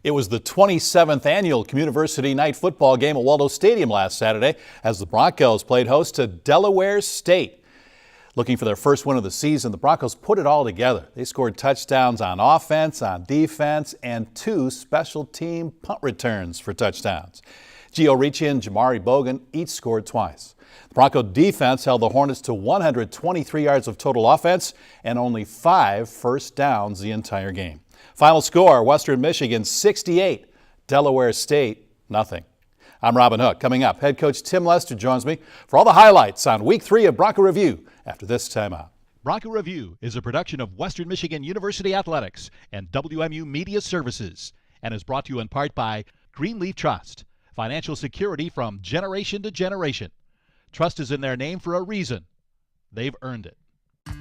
It was the 27th annual Community Night football game at Waldo Stadium last Saturday as the Broncos played host to DelawareSt. Looking for their first win of the season, the Broncos put it all together. They scored touchdowns on offense, on defense, and 2 special team punt returns for touchdowns. Gio Ricci and Jamari Bogan each scored twice. The Bronco defense held the Hornets to 123 yards of total offense and only 5 first downs the entire game. Final score, Western Michigan 68, DelawareSt nothing. I'm Robin Hook. Coming up, head coach Tim Lester joins me for all the highlights on Week 3 of Bronco Review after this timeout. Bronco Review is a production of Western Michigan University Athletics and WMU Media Services and is brought to you in part by Greenleaf Trust, financial security from generation to generation. Trust is in their name for a reason. They've earned it.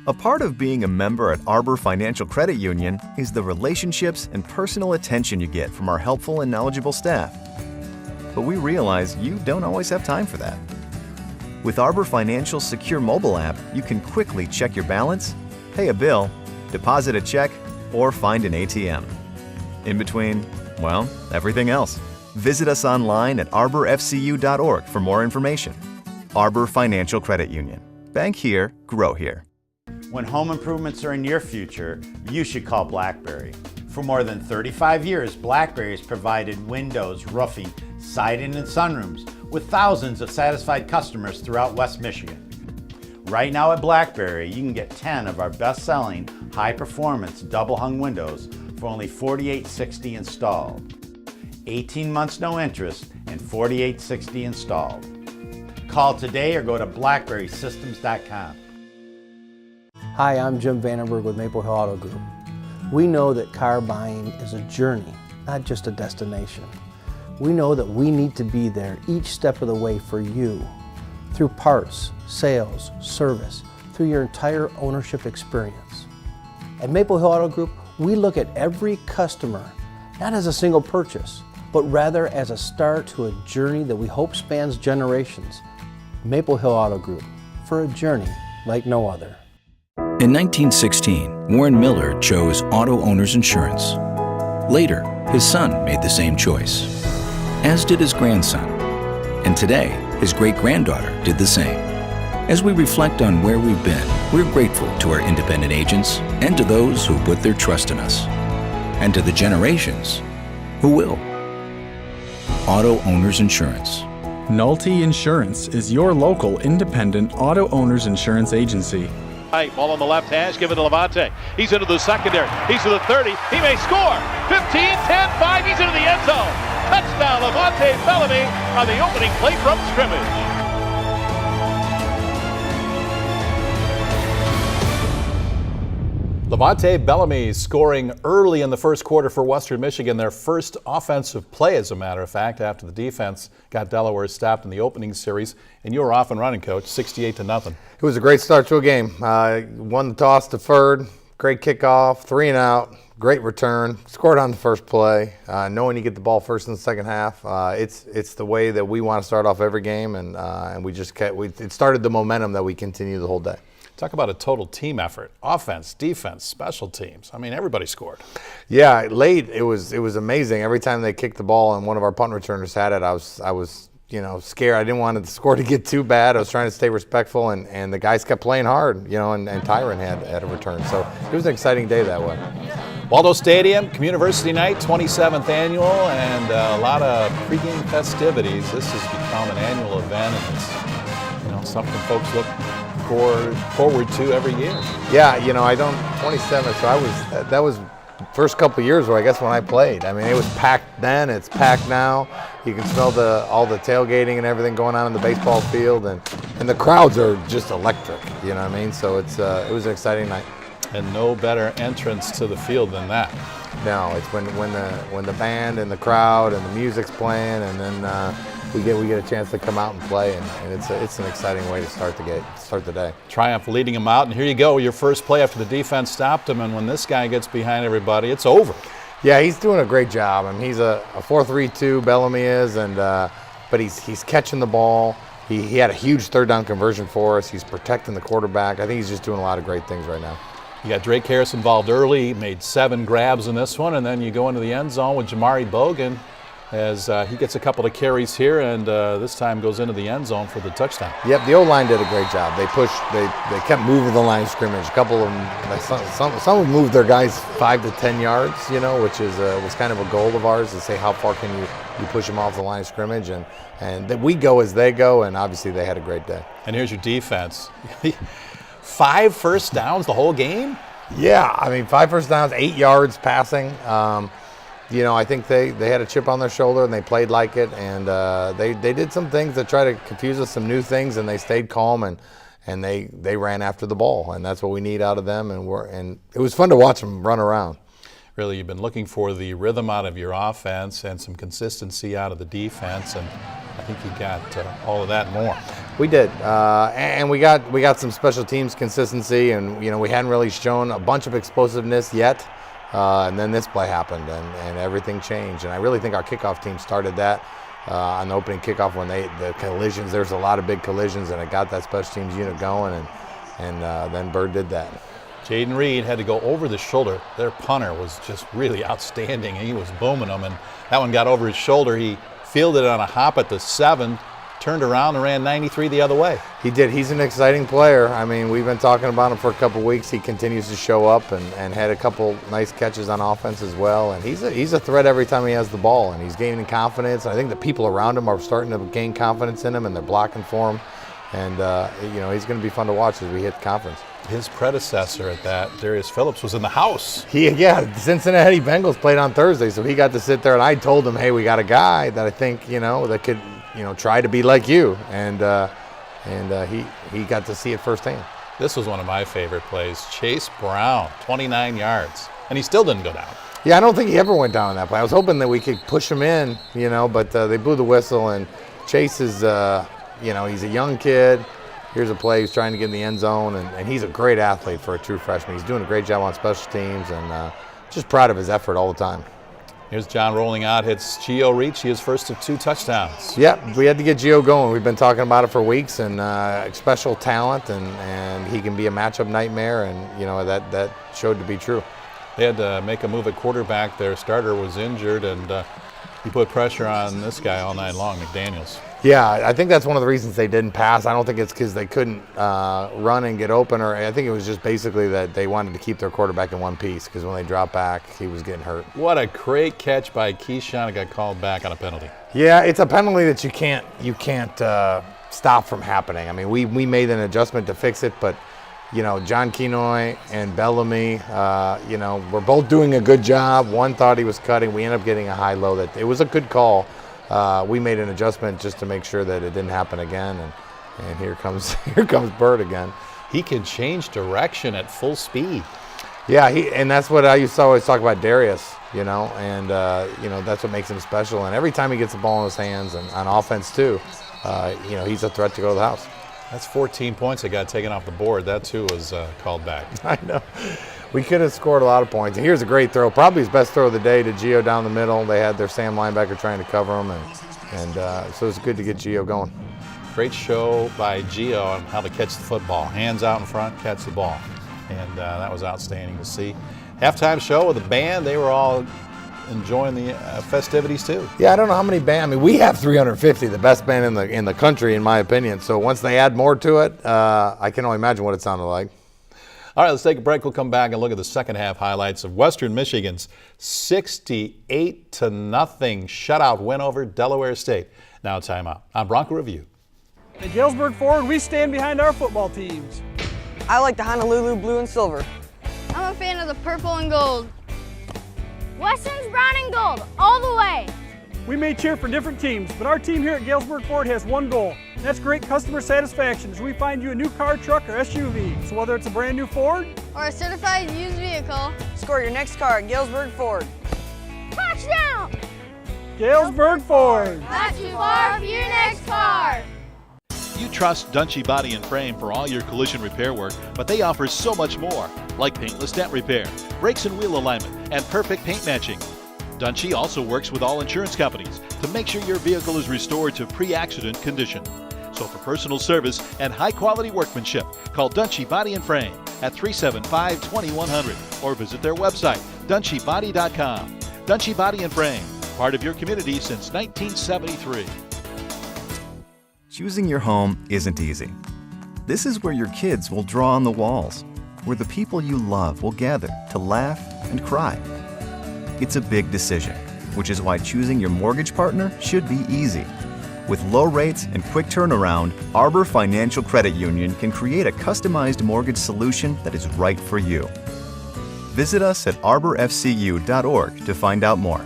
A part of being a member at ARBOR Financial Credit Union is the relationships and personal attention you get from our helpful and knowledgeable staff. But we realize you don't always have time for that. With ARBOR Financial's secure mobile app, you can quickly check your balance, pay a bill, deposit a check, or find an ATM. In between, well, everything else. Visit us online at arborfcu.org for more information. ARBOR Financial Credit Union. Bank here, grow here. When home improvements are in your future, you should call BlackBerry. For more than 35 years, BlackBerry has provided windows, roofing, siding, and sunrooms with thousands of satisfied customers throughout West Michigan. Right now at BlackBerry, you can get 10 of our best-selling, high-performance double-hung windows for only $48.60 installed. 18 months no interest and $48.60 installed. Call today or go to blackberrysystems.com. Hi, I'm Jim Vandenberg with Maple Hill Auto Group. We know that car buying is a journey, not just a destination. We know that we need to be there each step of the way for you through parts, sales, service, through your entire ownership experience. At Maple Hill Auto Group, we look at every customer not as a single purchase, but rather as a start to a journey that we hope spans generations. Maple Hill Auto Group, for a journey like no other. In 1916, Warren Miller chose auto owner's insurance. Later, his son made the same choice, as did his grandson. And today, his great-granddaughter did the same. As we reflect on where we've been, we're grateful to our independent agents and to those who put their trust in us, and to the generations who will. Auto Owners Insurance. Nolte Insurance is your local independent auto owners insurance agency. Right, ball on the left hash, give it to Levante. He's into the secondary. He's to the 30. He may score. 15, 10, 5. He's into the end zone. Touchdown, Levante Bellamy on the opening play from scrimmage. Levante Bellamy scoring early in the first quarter for Western Michigan, their first offensive play, as a matter of fact, after the defense got Delaware stopped in the opening series. And you were off and running, Coach, 68-0. It was a great start to a game. Won the toss, deferred, great kickoff, 3 and out, great return, scored on the first play. Knowing you get the ball first in the second half, it's the way that we want to start off every game, and we just it started the momentum that we continue the whole day. Talk about a total team effort. Offense, defense, special teams. I mean, everybody scored. Yeah, late it was amazing. Every time they kicked the ball and one of our punt returners had it, I was scared. I didn't want the score to get too bad. I was trying to stay respectful, and the guys kept playing hard, and Tyron had a return. So it was an exciting day that way. Waldo Stadium, Community Night, 27th annual, and a lot of pregame festivities. This has become an annual event, and it's something folks look forward to every year. Yeah, I don't 27, so that was first couple of years where I guess when I played. I mean, it was packed then, it's packed now. You can smell all the tailgating and everything going on in the baseball field, and the crowds are just electric, you know what I mean? So it was an exciting night. And no better entrance to the field than that. No, it's when the band and the crowd and the music's playing, and then we get a chance to come out and play, and it's an exciting way to start the day. Triumph leading them out, and here you go, your first play after the defense stopped him, and when this guy gets behind everybody, it's over. Yeah, he's doing a great job. I mean, he's a 4-3-2, Bellamy is, but he's catching the ball. He had a huge third down conversion for us. He's protecting the quarterback. I think he's just doing a lot of great things right now. You got Drake Harris involved early, he made 7 grabs in this one, and then you go into the end zone with Jamari Bogan as he gets a couple of carries here, and this time goes into the end zone for the touchdown. Yep, the O-line did a great job. They pushed, they kept moving the line of scrimmage. A couple of them, some of them moved their guys 5 to 10 yards, you know, which is was kind of a goal of ours to say how far can you push them off the line of scrimmage, and that we go as they go, and obviously they had a great day. And here's your defense. 5 first downs the whole game? Yeah, I mean 5 first downs, 8 yards passing. You know, I think they had a chip on their shoulder and they played like it, and they did some things to try to confuse us, some new things, and they stayed calm and they ran after the ball, and that's what we need out of them, and it was fun to watch them run around. Really, you've been looking for the rhythm out of your offense and some consistency out of the defense, and I think you got all of that and more. We did, and we got some special teams consistency, and you know we hadn't really shown a bunch of explosiveness yet. And then this play happened, and everything changed. And I really think our kickoff team started that on the opening kickoff when the collisions. There's a lot of big collisions, and it got that special teams unit going, and then Bird did that. Jaden Reed had to go over the shoulder. Their punter was just really outstanding. He was booming them, and that one got over his shoulder. He fielded it on a hop at the 7, turned around and ran 93 the other way. He did. He's an exciting player. I mean, we've been talking about him for a couple weeks. He continues to show up and had a couple nice catches on offense as well. And he's a threat every time he has the ball, and he's gaining confidence. I think the people around him are starting to gain confidence in him, and they're blocking for him. And you know, he's going to be fun to watch as we hit the conference. His predecessor at that, Darius Phillips, was in the house. Yeah, the Cincinnati Bengals played on Thursday, so he got to sit there, and I told him, hey, we got a guy that I think, you know, that could, you know, try to be like you, and he got to see it firsthand. This was one of my favorite plays. Chase Brown, 29 yards, and he still didn't go down. Yeah, I don't think he ever went down on that play. I was hoping that we could push him in, you know, but they blew the whistle, and Chase is, you know, he's a young kid. Here's a play, he's trying to get in the end zone, and he's a great athlete for a true freshman. He's doing a great job on special teams, and just proud of his effort all the time. Here's John rolling out, hits Gio Ricci, his first of 2 touchdowns. Yep, we had to get Gio going. We've been talking about it for weeks, and special talent, and he can be a matchup nightmare, and you know that showed to be true. They had to make a move at quarterback. Their starter was injured, and he put pressure on this guy all night long, McDaniels. Yeah, I think that's one of the reasons they didn't pass. I don't think it's because they couldn't run and get open, or I think it was just basically that they wanted to keep their quarterback in one piece, because when they dropped back, he was getting hurt. What a great catch by Keyshawn. It got called back on a penalty. Yeah, it's a penalty that you can't stop from happening. I mean, we made an adjustment to fix it, but you know, John Kenoy and Bellamy, you know, were both doing a good job. One thought he was cutting. We ended up getting a high-low. That it was a good call. We made an adjustment just to make sure that it didn't happen again, and here comes Bird again. He can change direction at full speed. Yeah, and that's what I used to always talk about Darius, you know, and you know, that's what makes him special. And every time he gets the ball in his hands, and on offense too, you know, he's a threat to go to the house. That's 14 points that got taken off the board. That too was called back. I know. We could have scored a lot of points. And here's a great throw, probably his best throw of the day, to Gio down the middle. They had their Sam linebacker trying to cover him, and so it's good to get Gio going. Great show by Gio on how to catch the football. Hands out in front, catch the ball. And that was outstanding to see. Halftime show with the band. They were all enjoying the festivities too. Yeah, I don't know how many bands. I mean, we have 350, the best band in the country, in my opinion. So once they add more to it, I can only imagine what it sounded like. All right, let's take a break. We'll come back and look at the second half highlights of Western Michigan's 68-0 shutout win over Delaware State. Now timeout on Bronco Review. At Galesburg Ford, we stand behind our football teams. I like the Honolulu blue and silver. I'm a fan of the purple and gold. Weston's brown and gold, all the way. We may cheer for different teams, but our team here at Galesburg Ford has one goal, and that's great customer satisfaction as we find you a new car, truck, or SUV. So whether it's a brand new Ford or a certified used vehicle, score your next car at Galesburg Ford. Touchdown! Galesburg Ford. Not too far for your next car. You trust Dunchie Body and Frame for all your collision repair work, but they offer so much more, like paintless dent repair, brakes and wheel alignment, and perfect paint matching. Dunchie also works with all insurance companies to make sure your vehicle is restored to pre-accident condition. So for personal service and high-quality workmanship, call Dunchie Body and Frame, at 375-2100 or visit their website, dunshibody.com. Dunshie Body and Frame, part of your community since 1973. Choosing your home isn't easy. This is where your kids will draw on the walls, where the people you love will gather to laugh and cry. It's a big decision, which is why choosing your mortgage partner should be easy. With low rates and quick turnaround, ARBOR Financial Credit Union can create a customized mortgage solution that is right for you. Visit us at arborfcu.org to find out more.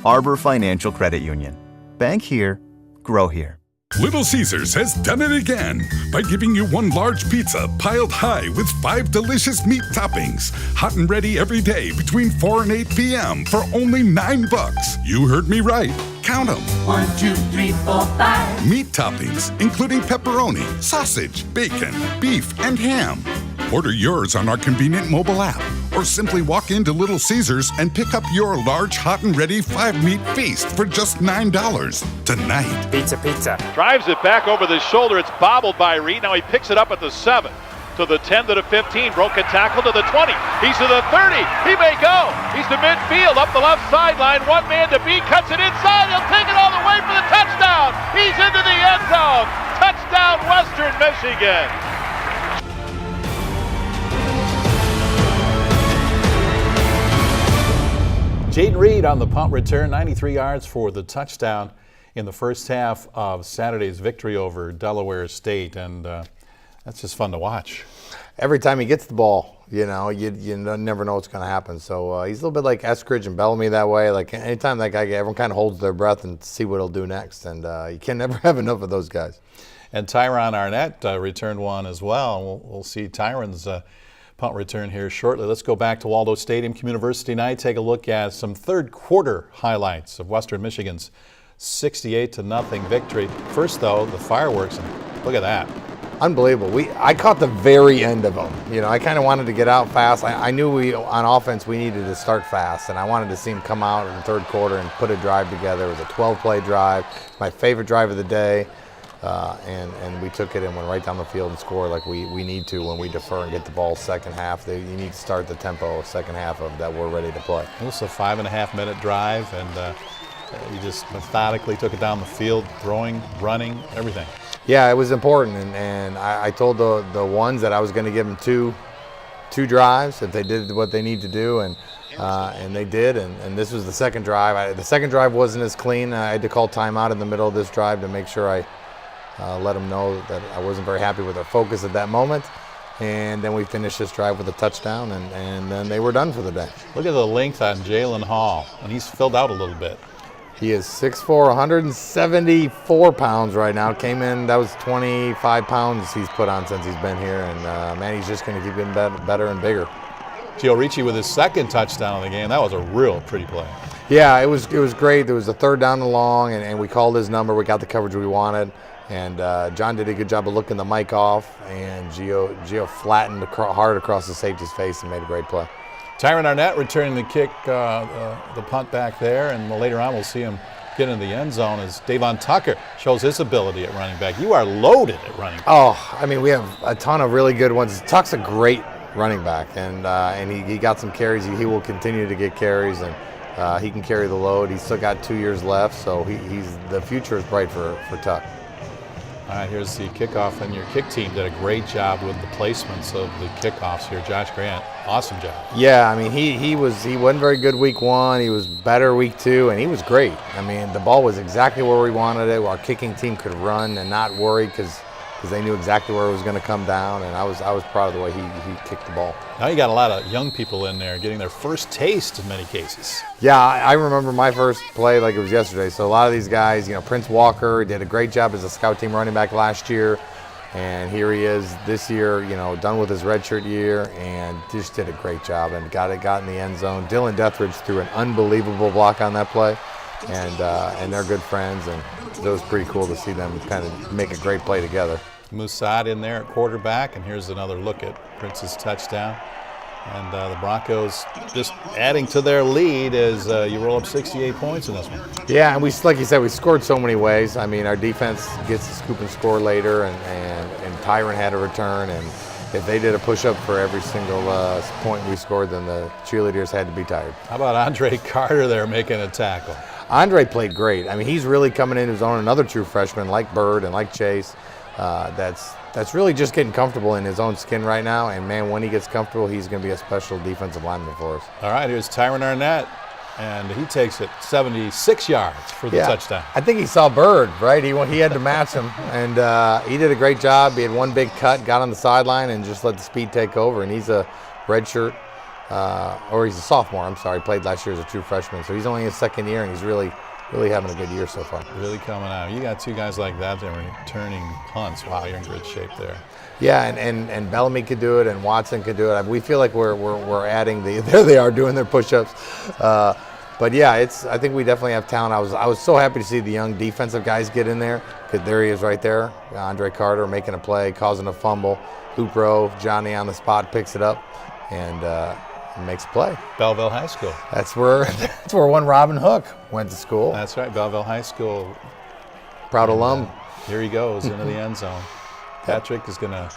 ARBOR Financial Credit Union. Bank here, grow here. Little Caesars has done it again by giving you one large pizza piled high with 5 delicious meat toppings. Hot and ready every day between 4 and 8 p.m. for only $9. You heard me right. Count them. 1, 2, 3, 4, 5. Meat toppings, including pepperoni, sausage, bacon, beef, and ham. Order yours on our convenient mobile app or simply walk into Little Caesars and pick up your large, hot and ready 5-meat feast for just $9 tonight. Pizza, pizza. Drives it back over the shoulder. It's bobbled by Reed. Now he picks it up at the 7, to the 10, to the 15. Broken tackle to the 20. He's to the 30. He may go. He's to midfield, up the left sideline. One man to beat. Cuts it inside. He'll take it all the way for the touchdown. He's into the end zone. Touchdown, Western Michigan. Jaden Reed on the punt return, 93 yards for the touchdown in the first half of Saturday's victory over Delaware State, and that's just fun to watch. Every time he gets the ball, you never know what's going to happen. So he's a little bit like Eskridge and Bellamy that way. Like anytime that guy, everyone kind of holds their breath and see what he'll do next, and you can never have enough of those guys. And Tyron Arnett returned one as well. We'll see Tyron's punt return here shortly. Let's go back to Waldo Stadium University night. Take a look at some third quarter highlights of Western Michigan's 68-0 victory. First, though, the fireworks. And look at that. Unbelievable. I caught the very end of them. I kind of wanted to get out fast. I knew on offense we needed to start fast, and I wanted to see them come out in the third quarter and put a drive together. It was a 12-play drive, my favorite drive of the day. And we took it and went right down the field and scored like we need to when we defer and get the ball second half. You need to start the tempo second half of that we're ready to play. It was a 5.5-minute drive, and you just methodically took it down the field, throwing, running, everything. Yeah, it was important, and I told the ones that I was going to give them two drives if they did what they need to do, and they did, and this was the second drive. The second drive wasn't as clean. I had to call timeout in the middle of this drive to make sure I let them know that I wasn't very happy with their focus at that moment. And then we finished this drive with a touchdown, and then they were done for the day. Look at the length on Jalen Hall, and he's filled out a little bit. He is 6'4", 174 pounds right now. Came in, that was 25 pounds he's put on since he's been here, and man, he's just going to keep getting better and bigger. Gio Ricci with his second touchdown of the game. That was a real pretty play. Yeah, it was great. There was a third down and long, and we called his number. We got the coverage we wanted. And John did a good job of looking the mic off, and Gio flattened hard across the safety's face and made a great play. Tyron Arnett returning the kick, the punt back there, and later on we'll see him get into the end zone as Davon Tucker shows his ability at running back. You are loaded at running back. Oh, I mean, we have a ton of really good ones. Tuck's a great running back, and he got some carries. He will continue to get carries, and he can carry the load. He's still got 2 years left, so the future is bright for Tuck. All right, here's the kickoff, and your kick team did a great job with the placements of the kickoffs here. Josh Grant, awesome job. Yeah, I mean, he wasn't very good week 1. He was better week 2, and he was great. I mean, the ball was exactly where we wanted it. Our kicking team could run and not worry because they knew exactly where it was going to come down, and I was proud of the way he kicked the ball. Now you got a lot of young people in there getting their first taste in many cases. Yeah, I remember my first play like it was yesterday. So a lot of these guys, Prince Walker did a great job as a scout team running back last year, and here he is this year, done with his redshirt year, and just did a great job and got in the end zone. Dylan Deathridge threw an unbelievable block on that play, and they're good friends, and it was pretty cool to see them kind of make a great play together. Musad in there at quarterback, and here's another look at Prince's touchdown. And the Broncos just adding to their lead as you roll up 68 points in this one. Yeah, and like you said, we scored so many ways. I mean, our defense gets to scoop and score later, and Tyron had a return, and if they did a push-up for every single point we scored, then the cheerleaders had to be tired. How about Andre Carter there making a tackle? Andre played great. I mean, he's really coming into his own. Another true freshman like Bird and like Chase. That's really just getting comfortable in his own skin right now. And man, when he gets comfortable, he's going to be a special defensive lineman for us. All right, here's Tyron Arnett, and he takes it 76 yards for the touchdown. I think he saw Bird, right? He had to match him, and he did a great job. He had one big cut, got on the sideline, and just let the speed take over. And he's a redshirt, or he's a sophomore. I'm sorry, played last year as a true freshman, so he's only in his second year, and he's really having a good year so far. Really coming out. You got two guys like that that are returning punts. Wow, you're in good shape there. Yeah, and Bellamy could do it, and Watson could do it. We feel like we're adding there they are doing their push-ups. But yeah, I think we definitely have talent. I was so happy to see the young defensive guys get in there. Because there he is right there, Andre Carter making a play, causing a fumble. Loop row, Johnny on the spot picks it up, and makes a play. Belleville High School. That's where one Robin Hook went to school. That's right, Belleville High School. Proud alum. Here he goes into the end zone. Patrick is going to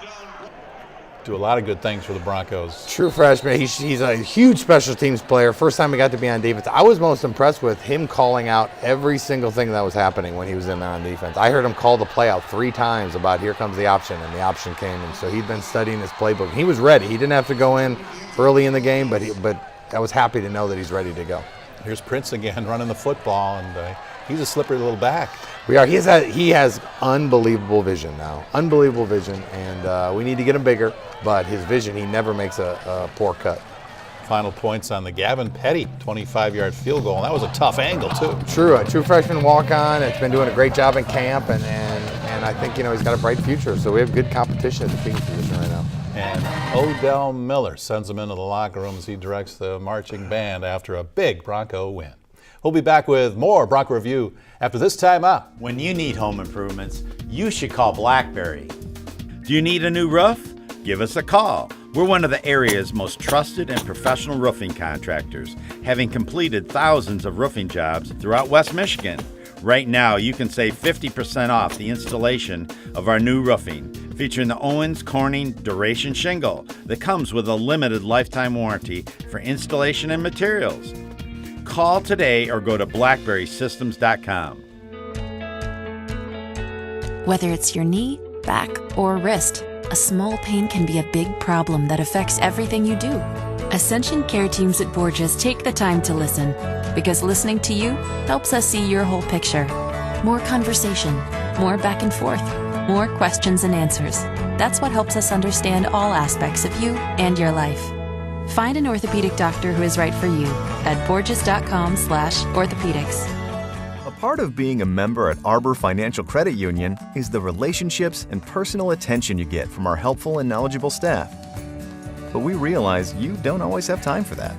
do a lot of good things for the Broncos. True freshman. He's a huge special teams player. First time he got to be on defense. I was most impressed with him calling out every single thing that was happening when he was in there on defense. I heard him call the play out 3 times about here comes the option, and the option came. And so he'd been studying his playbook. He was ready. He didn't have to go in early in the game, but I was happy to know that he's ready to go. Here's Prince again running the football, and he's a slippery little back. We are. He has unbelievable vision now. Unbelievable vision, and we need to get him bigger. But his vision, he never makes a poor cut. Final points on the Gavin Petty 25-yard field goal, and that was a tough angle too. True, a true freshman walk-on. It's been doing a great job in camp, and I think he's got a bright future. So we have good competition at the kicking position right now. And Odell Miller sends him into the locker room as he directs the marching band after a big Bronco win. We'll be back with more Bronco Review after this time out. When you need home improvements, you should call Blackberry. Do you need a new roof? Give us a call. We're one of the area's most trusted and professional roofing contractors, having completed thousands of roofing jobs throughout West Michigan. Right now, you can save 50% off the installation of our new roofing, featuring the Owens Corning Duration Shingle that comes with a limited lifetime warranty for installation and materials. Call today or go to blackberrysystems.com. Whether it's your knee, back, or wrist, a small pain can be a big problem that affects everything you do. Ascension Care Teams at Borges take the time to listen, because listening to you helps us see your whole picture. More conversation, more back and forth, more questions and answers. That's what helps us understand all aspects of you and your life. Find an orthopedic doctor who is right for you at borges.com/orthopedics. A part of being a member at ARBOR Financial Credit Union is the relationships and personal attention you get from our helpful and knowledgeable staff. But we realize you don't always have time for that.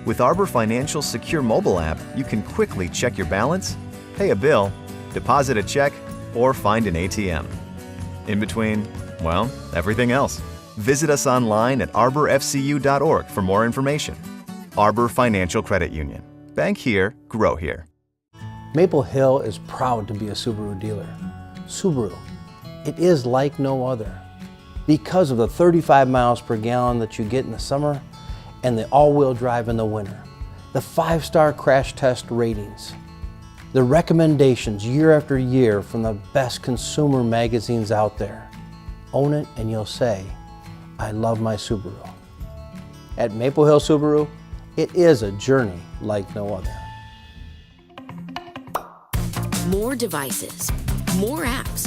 With ARBOR Financial's secure mobile app, you can quickly check your balance, pay a bill, deposit a check, or find an ATM. In between, well, everything else. Visit us online at arborfcu.org for more information. ARBOR Financial Credit Union. Bank here, grow here. Maple Hill is proud to be a Subaru dealer. Subaru, it is like no other. Because of the 35 miles per gallon that you get in the summer and the all-wheel drive in the winter, the 5-star crash test ratings, the recommendations year after year from the best consumer magazines out there. Own it and you'll say, I love my Subaru. At Maple Hill Subaru, it is a journey like no other. More devices, more apps,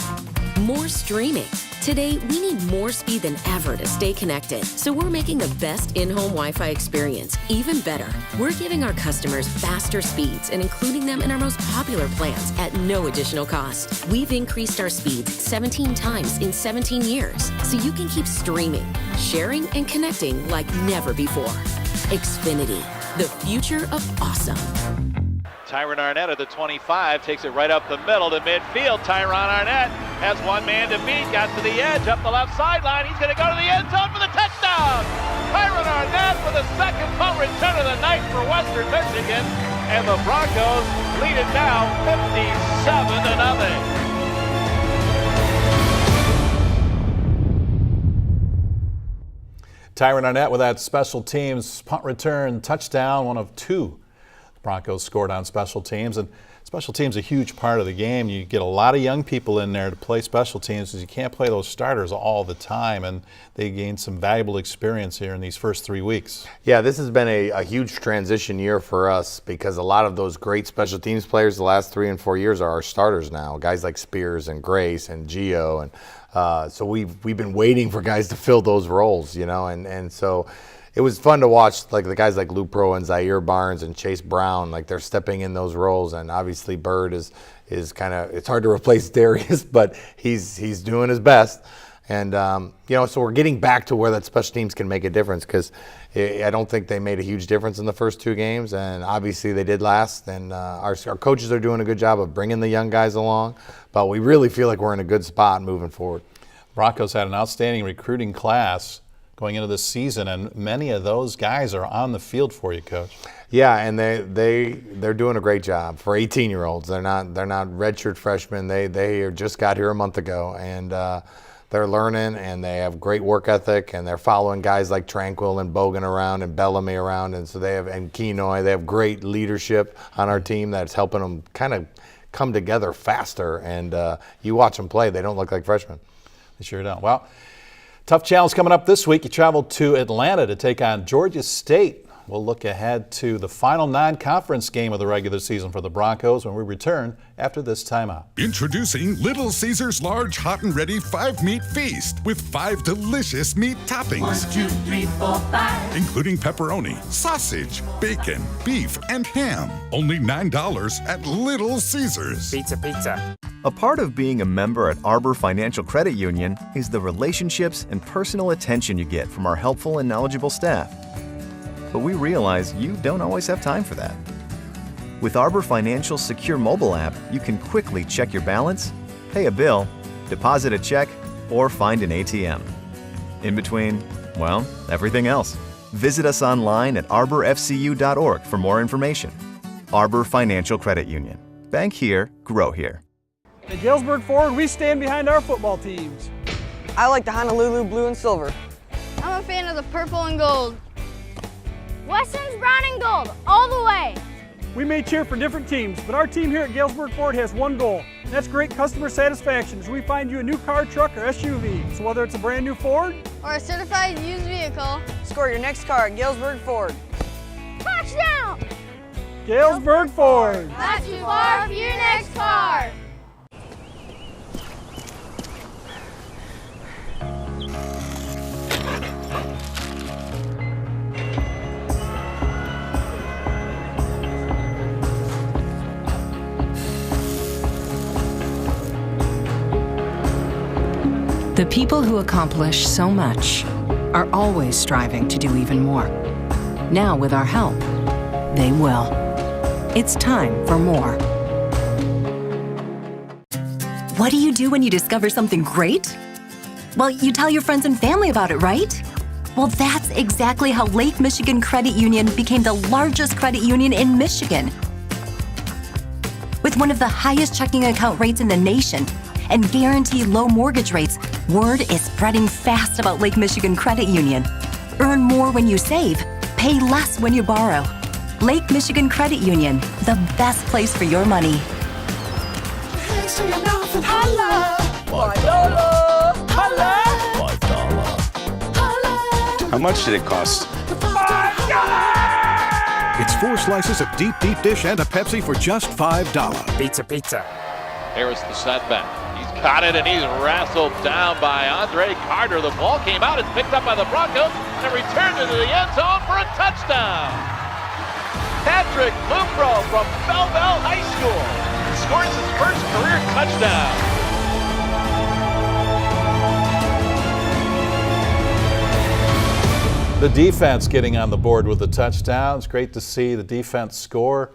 more streaming. Today, we need more speed than ever to stay connected, so we're making the best in-home Wi-Fi experience even better. We're giving our customers faster speeds and including them in our most popular plans at no additional cost. We've increased our speeds 17 times in 17 years, so you can keep streaming, sharing, and connecting like never before. Xfinity, the future of awesome. Tyron Arnett at the 25 takes it right up the middle to midfield. Tyron Arnett has one man to beat, got to the edge, up the left sideline. He's going to go to the end zone for the touchdown. Tyron Arnett for the second punt return of the night for Western Michigan, and the Broncos lead it now 57-0. 0 Tyron Arnett with that special teams punt return touchdown, one of two the Broncos scored on special teams. And special teams a huge part of the game. You get a lot of young people in there to play special teams because you can't play those starters all the time, and they gained some valuable experience here in these first 3 weeks. Yeah, this has been a huge transition year for us because a lot of those great special teams players the last 3 and 4 years are our starters now. Guys like Spears and Grace and Gio, and so we've been waiting for guys to fill those roles, and so it was fun to watch, like the guys like Lupro and Zaire Barnes and Chase Brown, like they're stepping in those roles. And obviously Bird is kind of, it's hard to replace Darius, but he's doing his best. And so we're getting back to where that special teams can make a difference, because I don't think they made a huge difference in the first 2 games, and obviously they did last. And our coaches are doing a good job of bringing the young guys along, but we really feel like we're in a good spot moving forward. Broncos had an outstanding recruiting class going into this season, and many of those guys are on the field for you, Coach. Yeah, and they're doing a great job for 18-year-olds. They're not redshirt freshmen. They just got here a month ago, and they're learning, and they have great work ethic, and they're following guys like Tranquil and Bogan around and Bellamy around, and so and Kenoy. They have great leadership on our team that's helping them kind of come together faster. And you watch them play; they don't look like freshmen. They sure don't. Well, tough challenge coming up this week. You travel to Atlanta to take on Georgia State. We'll look ahead to the final non-conference game of the regular season for the Broncos when we return after this timeout. Introducing Little Caesars Large Hot and Ready 5-Meat Feast with 5 delicious meat toppings. 1, 2, 3, 4, 5. Including pepperoni, sausage, bacon, beef, and ham. Only $9 at Little Caesars. Pizza. A part of being a member at ARBOR Financial Credit Union is the relationships and personal attention you get from our helpful and knowledgeable staff. But we realize you don't always have time for that. With ARBOR Financial's secure mobile app, you can quickly check your balance, pay a bill, deposit a check, or find an ATM. In between, well, everything else. Visit us online at arborfcu.org for more information. ARBOR Financial Credit Union. Bank here, grow here. At Galesburg Ford, we stand behind our football teams. I like the Honolulu blue and silver. I'm a fan of the purple and gold. Weston's brown and gold, all the way. We may cheer for different teams, but our team here at Galesburg Ford has one goal, and that's great customer satisfaction as we find you a new car, truck, or SUV. So whether it's a brand new Ford or a certified used vehicle, score your next car at Galesburg Ford. Touchdown! Galesburg Ford. Not too far for your next car. The people who accomplish so much are always striving to do even more. Now, with our help, they will. It's time for more. What do you do when you discover something great? Well, you tell your friends and family about it, right? Well, that's exactly how Lake Michigan Credit Union became the largest credit union in Michigan. With one of the highest checking account rates in the nation and guaranteed low mortgage rates, word is spreading fast about Lake Michigan Credit Union. Earn more when you save, pay less when you borrow. Lake Michigan Credit Union, the best place for your money. How much did it cost? It's 4 slices of deep dish and a Pepsi for just $5. Pizza. Harris the setback. He's got it and he's wrestled down by Andre Carter. The ball came out, it's picked up by the Broncos and returned into the end zone for a touchdown. Patrick Lupro from Belleville High School scores his first career touchdown. The defense getting on the board with the touchdown. It's great to see the defense score.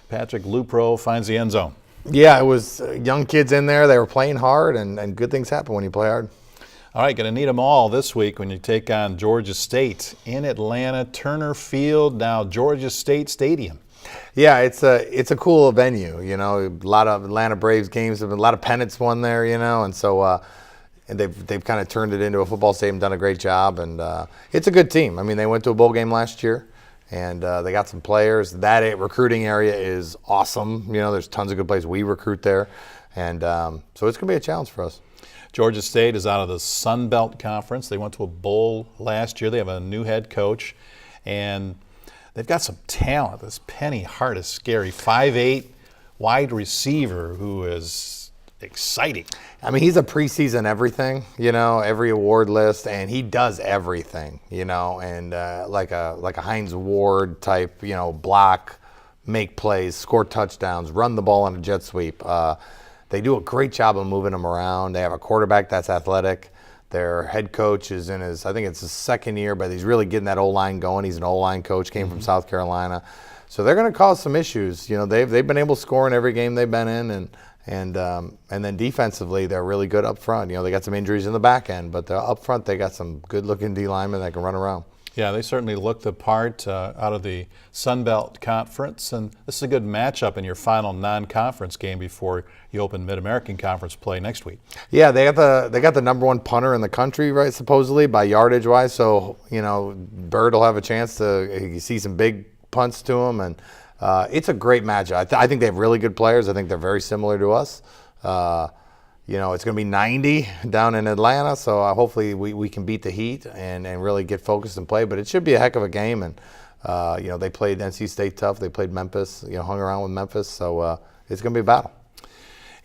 Patrick Lupro finds the end zone. Yeah, it was young kids in there. They were playing hard, and good things happen when you play hard. All right, going to need them all this week when you take on Georgia State in Atlanta, Turner Field, now Georgia State Stadium. Yeah, it's a cool venue. You know, a lot of Atlanta Braves games have been, a lot of pennants won there. You know, and so they've kind of turned it into a football stadium, done a great job, and it's a good team. I mean, they went to a bowl game last year, and they got some players. That recruiting area is awesome. You know, there's tons of good players. We recruit there, and so it's going to be a challenge for us. Georgia State is out of the Sun Belt Conference. They went to a bowl last year. They have a new head coach, and they've got some talent. This Penny Hart is scary, 5'8", wide receiver who is exciting. I mean, he's a preseason everything, you know, every award list, and he does everything, you know, and like a Hines Ward type, you know, block, make plays, score touchdowns, run the ball on a jet sweep. They do a great job of moving him around. They have a quarterback that's athletic. Their head coach is in I think it's his second year, but he's really getting that O-line going. He's an O-line coach, came from South Carolina. So they're going to cause some issues. You know, they've been able to score in every game they've been in, and then defensively they're really good up front. You know, they got some injuries in the back end, but up front they got some good-looking D linemen that can run around. Yeah, they certainly looked the part out of the Sun Belt Conference, and this is a good matchup in your final non-conference game before you open Mid-American Conference play next week. Yeah, they got the number one punter in the country, right? Supposedly by yardage wise. So you know, Bird will have a chance to see some big punts to him, and it's a great matchup. I think they have really good players. I think they're very similar to us. You know, it's going to be 90 down in Atlanta, so hopefully we can beat the heat and really get focused and play. But it should be a heck of a game. And, you know, they played NC State tough. They played Memphis, you know, hung around with Memphis. So it's going to be a battle.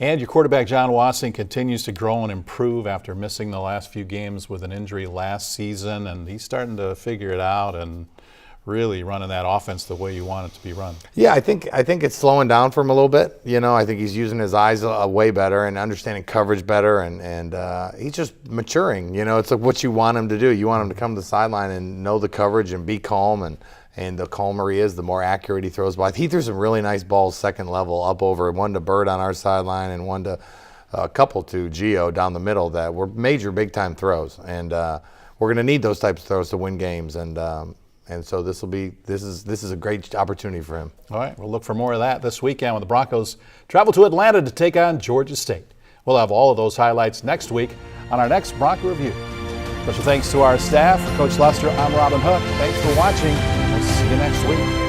And your quarterback, John Wassing, continues to grow and improve after missing the last few games with an injury last season. And he's starting to figure it out and really running that offense the way you want it to be run. Yeah, I think it's slowing down for him a little bit. You know, I think he's using his eyes way better and understanding coverage better, and he's just maturing. You know, it's like what you want him to do. You want him to come to the sideline and know the coverage and be calm, and the calmer he is, the more accurate he throws. But he threw some really nice balls second level up over, one to Bird on our sideline and one to a couple to Gio down the middle that were major big-time throws. And we're going to need those types of throws to win games. And so this is a great opportunity for him. All right, we'll look for more of that this weekend when the Broncos travel to Atlanta to take on Georgia State. We'll have all of those highlights next week on our next Bronco Review. Special thanks to our staff. For Coach Lester, I'm Robin Hook. Thanks for watching. We'll see you next week.